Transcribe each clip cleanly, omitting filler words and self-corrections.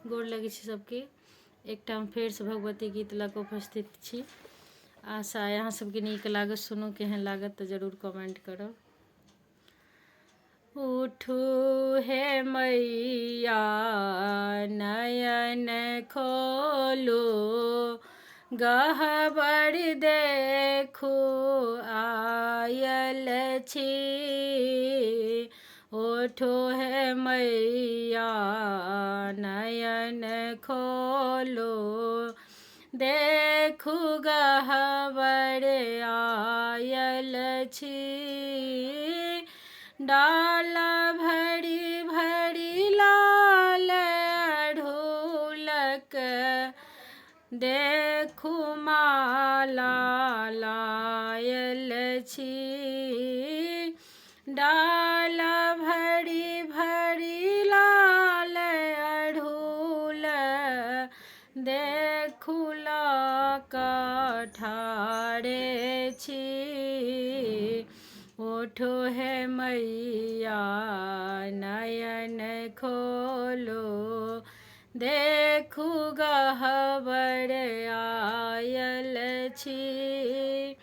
गोर लगे छी सबके। एकटाम फेर से भगवती गीत लऽ कऽ उपस्थित छी। आशा अहाँ सबके नीक लागत। सुनू केहन लागत तऽ जरूर कमेंट करब। उठू हे मैया नयन खोलू, गह्वर देखू आयल छी। उठू हे मैया नयन खोलू, देखू गह्वर आयल छी। डाला भरी भरी लाल अढ़ूलक, देखू माला लायल छी। डाला भरी भरी लाल अढ़ूल, देखू लऽ कऽ ठाढ़े छी। उठू हे मैया नयन खोलू, देखू गह्वर आयल छी।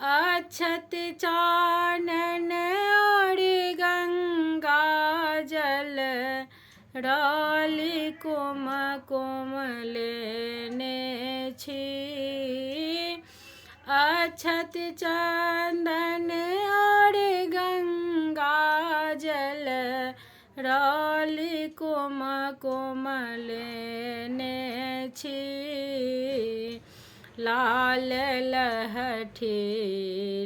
अक्षत चानन और गंगा जल, डाली कुमकुम लेने छी। अक्षत चंदन और गंगा जल, डाली कुमकुम लेने छी। लाल लहठी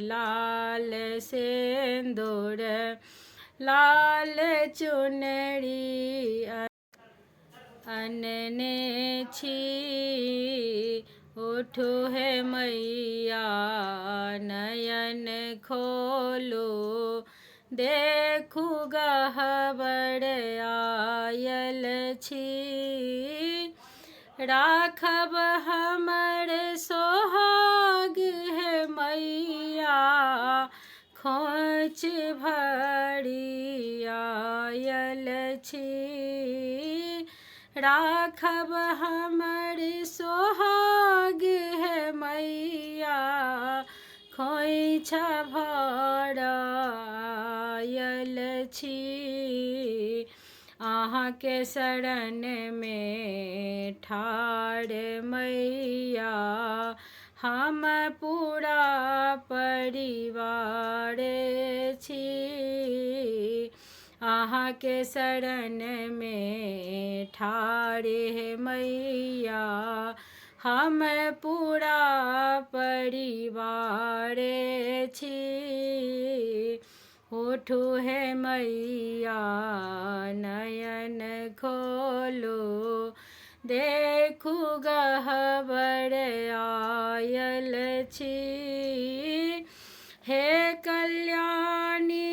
लाल सिंदूर, लाल चुनरी अनने छी। उठू हे मैया नयन खोलू, देखू गह्वर आयल छी। राखब हमर सोहाग हे मैया, खोंच भरी आयल छी। राखब हमर सोहाग हे मैया, खोंइछ भर आयल छी। अहाँके शरण में ठाढ़ मैया, हम पूरा परिवार छी। अहाँके शरण में ठाढ़ हे मैया, हम पूरा परिवार छी। उठू हे मैया नयन खोलू, देखू गह्वर आयल छी। हे कल्याणी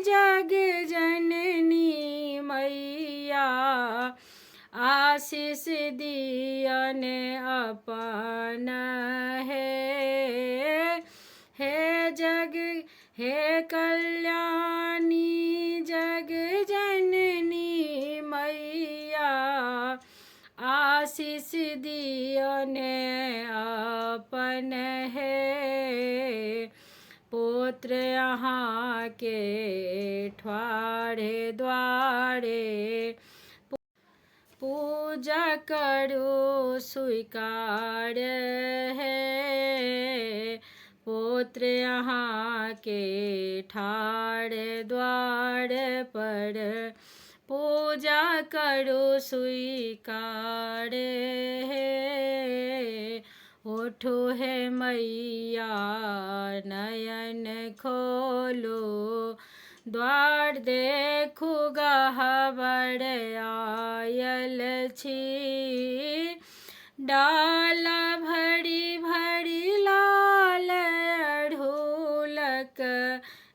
जग जननी मैया, आशीष दियन अपन हे कल्याणी जग जननी मैया, आशीष दियन अपन पुत्र अहाँ के ठाढ़े द्वारे, पूजा करू स्वीकार है। पुत्र अहाँ के ठाढ़ द्वार पर, पूजा करू स्वीकार है। उठू हे मैया नयन खोलू, द्वार देखू गह्वर आयल छी। डाला भरी भरी लाल अढ़ूलक,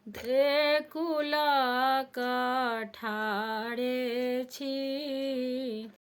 देखू लऽ कऽ ठाढ़े छी।